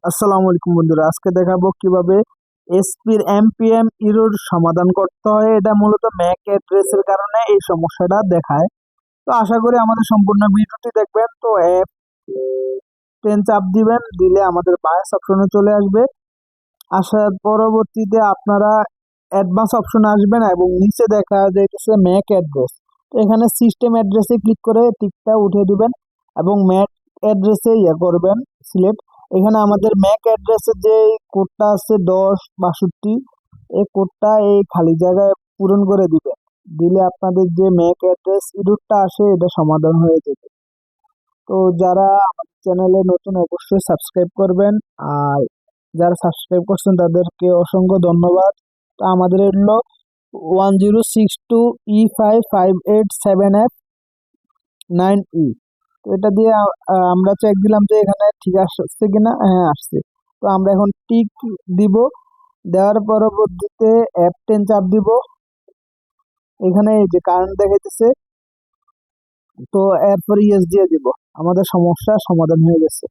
আসসালামু আলাইকুম বন্ধুরা, আজকে দেখাবো কিভাবে এসপির এমপিএম ইরোর সমাধান করতে হয়। এটা মূলত ম্যাক অ্যাড্রেসের কারণে এই সমস্যাটা দেখায়। তো আশা করি আমাদের সম্পূর্ণ ভিডিওটি দেখবেন। তো অ্যাপ 10 চাপ দিবেন, দিলে আমাদের বায়াস অপশনে চলে আসবে। আসার পরবর্তীতে আপনারা অ্যাডভান্স অপশনে আসবেন এবং নিচে দেখা যাইতেছে ম্যাক অ্যাড্রেস। তো এখানে সিস্টেম অ্যাড্রেসে ক্লিক করে টিকটা উঠিয়ে দিবেন এবং ম্যাক অ্যাড্রেসে করবেন সিলেক্ট। এখানে আমাদের ম্যাক অ্যাড্রেসের যে কোডটা আছে 1062, এই কোডটা এই খালি জায়গায় পূরণ করে দিবেন। দিলে আপনাদের যে ম্যাক অ্যাড্রেস ইররটা আসে এটা সমাধান হয়ে যাবে। তো যারা আমাদের চ্যানেলে নতুন অবশ্যই সাবস্ক্রাইব করবেন, আর যারা সাবস্ক্রাইব করছেন তাদেরকে অসংখ্য ধন্যবাদ। তো আমাদের হলো 1062E5587F9E। তো এটা দিয়ে আমরা চেক দিলাম যে এখানে ঠিক আসছে কিনা। হ্যাঁ, আসছে। তো আমরা এখন টিক দিব, দেওয়ার পরবর্তীতে F10 চাপ দিব। এখানে এই যে কারেন্ট দেখাইতেছে, তো এরপর ইয়েস দিয়ে দিব। আমাদের সমস্যা সমাধান হয়ে গেছে।